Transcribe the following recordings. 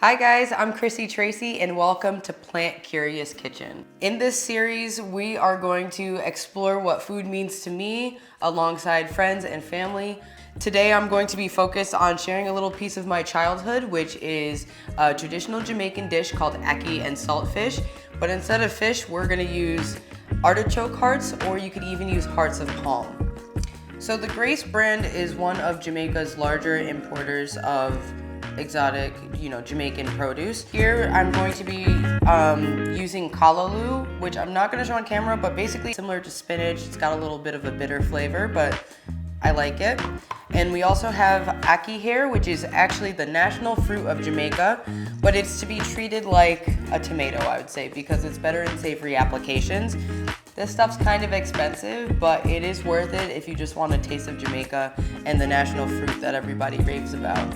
Hi guys, I'm Chrissy Tracy and welcome to Plant Curious Kitchen. In this series, we are going to explore what food means to me alongside friends and family. Today I'm going to be focused on sharing a little piece of my childhood, which is a traditional Jamaican dish called Ackee and Saltfish. But instead of fish, we're gonna use artichoke hearts, or you could even use hearts of palm. So the Grace brand is one of Jamaica's larger importers of exotic, Jamaican produce. Here I'm going to be using callaloo, which I'm not going to show on camera, but basically similar to spinach. It's got a little bit of a bitter flavor, but I like it. And we also have Ackee here, which is actually the national fruit of Jamaica, but it's to be treated like a tomato, I would say, because it's better in savory applications. This stuff's kind of expensive, but it is worth it if you just want a taste of Jamaica and the national fruit that everybody raves about.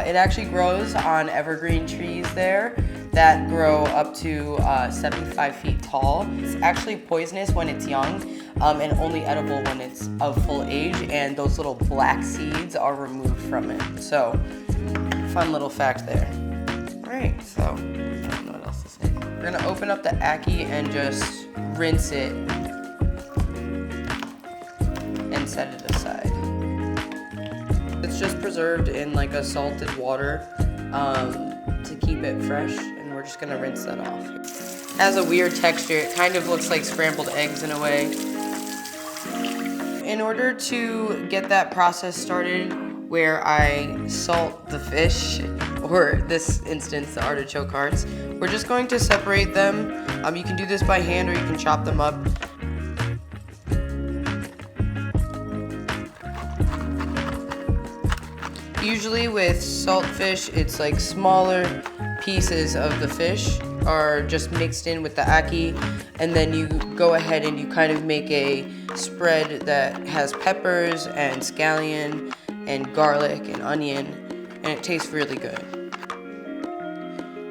It actually grows on evergreen trees there that grow up to 75 feet tall. It's actually poisonous when it's young and only edible when it's of full age, and those little black seeds are removed from it. So, fun little fact there. All right, so I don't know what else to say. We're gonna open up the Ackee and just rinse it and set it aside. It's just preserved in like a salted water to keep it fresh, and we're just gonna rinse that off. It has a weird texture. It kind of looks like scrambled eggs in a way. In order to get that process started where I salt the fish, or this instance, the artichoke hearts, we're just going to separate them. You can do this by hand or you can chop them up. Usually with saltfish, it's like smaller pieces of the fish are just mixed in with the ackee, and then you go ahead and you kind of make a spread that has peppers and scallion and garlic and onion, and it tastes really good.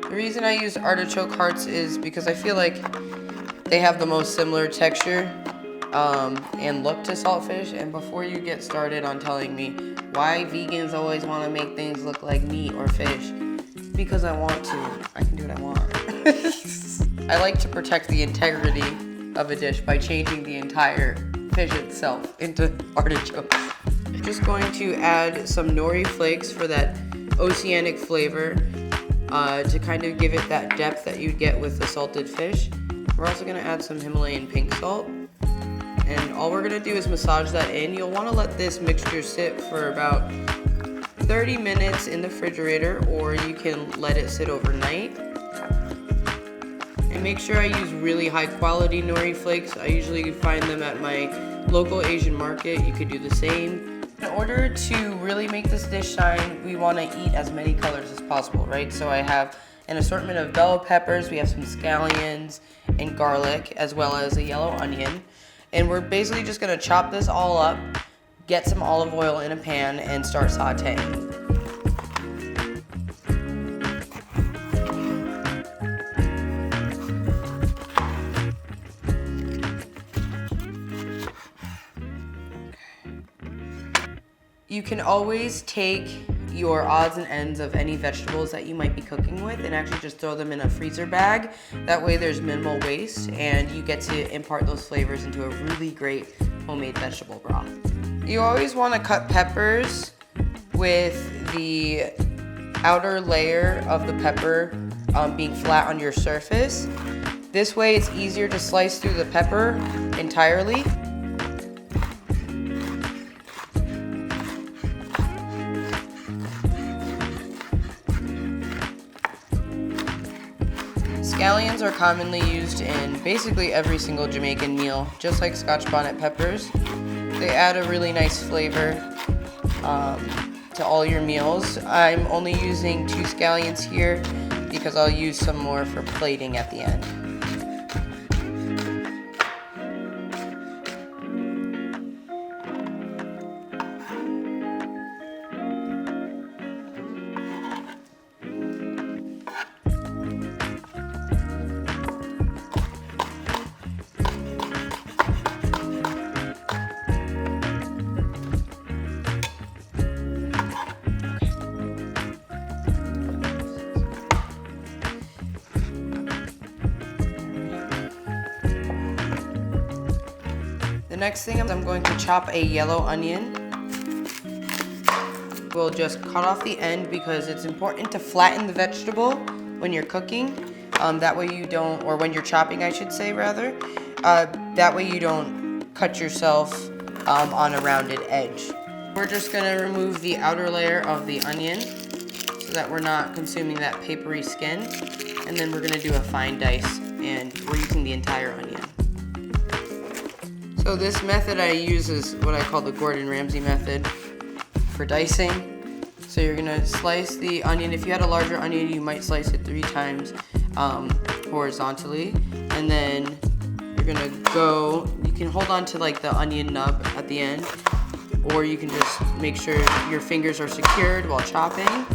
The reason I use artichoke hearts is because I feel like they have the most similar texture and look to saltfish. And before you get started on telling me why vegans always want to make things look like meat or fish, because I want to. I can do what I want. I like to protect the integrity of a dish by changing the entire fish itself into artichoke. I'm just going to add some nori flakes for that oceanic flavor to kind of give it that depth that you'd get with the salted fish. We're also going to add some Himalayan pink salt. And all we're gonna do is massage that in. You'll wanna let this mixture sit for about 30 minutes in the refrigerator, or you can let it sit overnight. And make sure I use really high quality nori flakes. I usually find them at my local Asian market. You could do the same. In order to really make this dish shine, we wanna eat as many colors as possible, right? So I have an assortment of bell peppers, we have some scallions and garlic, as well as a yellow onion. And we're basically just gonna chop this all up, get some olive oil in a pan, and start sauteing. You can always take your odds and ends of any vegetables that you might be cooking with and actually just throw them in a freezer bag. That way there's minimal waste and you get to impart those flavors into a really great homemade vegetable broth. You always want to cut peppers with the outer layer of the pepper being flat on your surface. This way it's easier to slice through the pepper entirely. Scallions are commonly used in basically every single Jamaican meal, just like Scotch bonnet peppers. They add a really nice flavor to all your meals. I'm only using 2 scallions here because I'll use some more for plating at the end. next thing I'm going to chop a yellow onion. We'll just cut off the end because it's important to flatten the vegetable when you're cooking. That way you don't, or when you're chopping I should say rather, that way you don't cut yourself on a rounded edge. We're just gonna remove the outer layer of the onion so that we're not consuming that papery skin. And then we're gonna do a fine dice, and we're using the entire onion. So this method I use is what I call the Gordon Ramsay method for dicing. So you're gonna slice the onion. If you had a larger onion, you might slice it 3 times horizontally. And then you're gonna go, you can hold on to like the onion nub at the end, or you can just make sure your fingers are secured while chopping.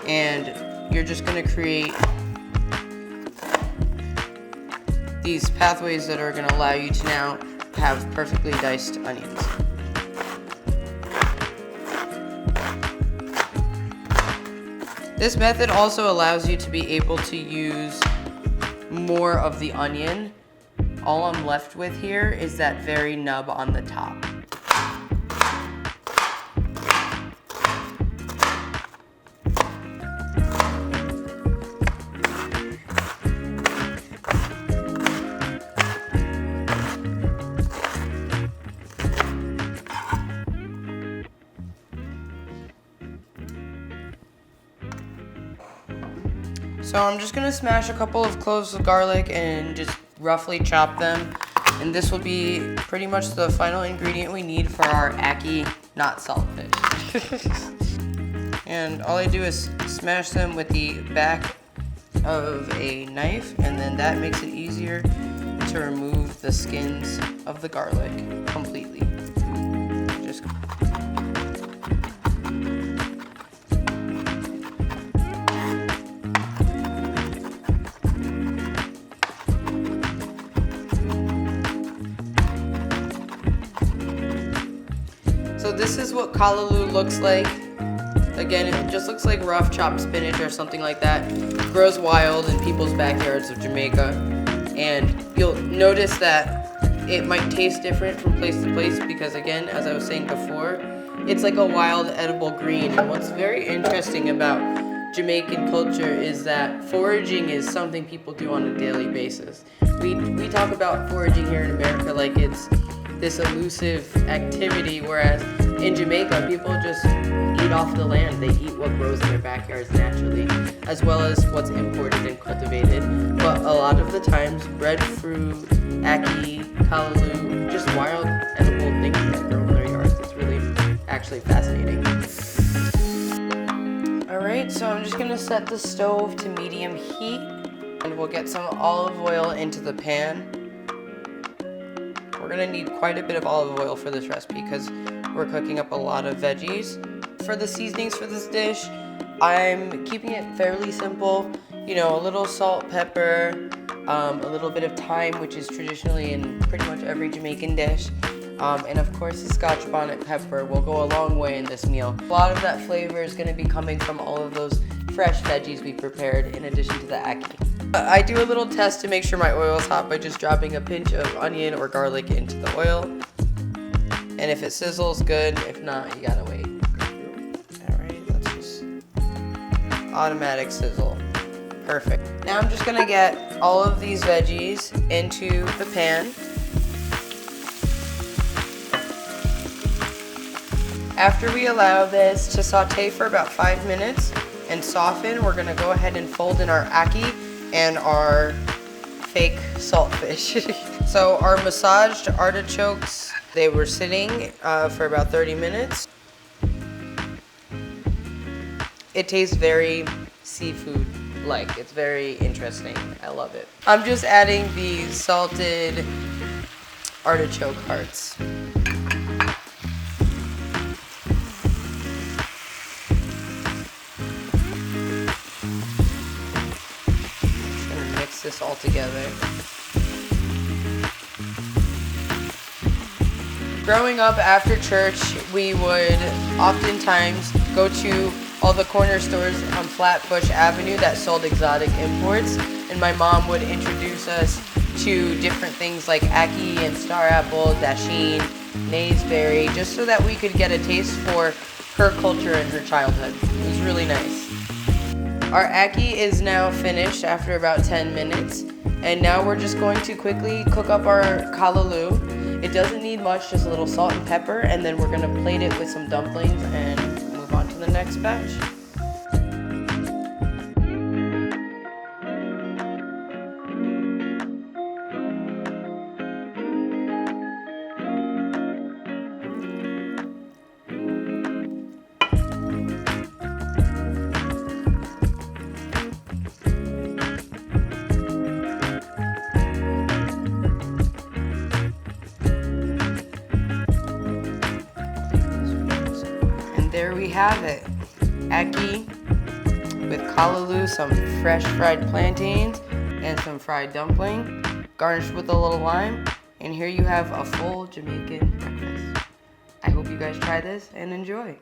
And you're just gonna create these pathways that are gonna allow you to now have perfectly diced onions. This method also allows you to be able to use more of the onion. All I'm left with here is that very nub on the top. So I'm just gonna smash a couple of cloves of garlic and just roughly chop them. And this will be pretty much the final ingredient we need for our Ackee, not saltfish. And all I do is smash them with the back of a knife, and then that makes it easier to remove the skins of the garlic completely. Just So this is what callaloo looks like. Again, it just looks like rough chopped spinach or something like that. It grows wild in people's backyards of Jamaica. And you'll notice that it might taste different from place to place because, again, as I was saying before, it's like a wild edible green. And what's very interesting about Jamaican culture is that foraging is something people do on a daily basis. We talk about foraging here in America like it's this elusive activity, whereas in Jamaica, people just eat off the land. They eat what grows in their backyards naturally, as well as what's imported and cultivated. But a lot of the times, breadfruit, ackee, callaloo, just wild edible things that grow in their yards. It's really actually fascinating. Alright, so I'm just gonna set the stove to medium heat, and we'll get some olive oil into the pan. We're gonna need quite a bit of olive oil for this recipe because we're cooking up a lot of veggies. For the seasonings for this dish, I'm keeping it fairly simple. You know, a little salt, pepper, a little bit of thyme, which is traditionally in pretty much every Jamaican dish. And of course the Scotch bonnet pepper will go a long way in this meal. A lot of that flavor is gonna be coming from all of those fresh veggies we prepared in addition to the ackee. I do a little test to make sure my oil is hot by just dropping a pinch of onion or garlic into the oil. And if it sizzles, good. If not, you gotta wait. Alright, let's just automatic sizzle. Perfect. Now I'm just gonna get all of these veggies into the pan. After we allow this to saute for about 5 minutes and soften, we're gonna go ahead and fold in our ackee and our fake saltfish. So our massaged artichokes, they were sitting for about 30 minutes. It tastes very seafood-like. It's very interesting. I love it. I'm just adding the salted artichoke hearts. This all together. Growing up after church, we would oftentimes go to all the corner stores on Flatbush Avenue that sold exotic imports, and my mom would introduce us to different things like ackee and star apple, dasheen, naseberry, just so that we could get a taste for her culture and her childhood. It was really nice. Our ackee is now finished after about 10 minutes, and now we're just going to quickly cook up our callaloo. It doesn't need much, just a little salt and pepper, and then we're gonna plate it with some dumplings and move on to the next batch. There we have it, ackee with callaloo, some fresh fried plantains, and some fried dumpling, garnished with a little lime, and here you have a full Jamaican breakfast. I hope you guys try this and enjoy.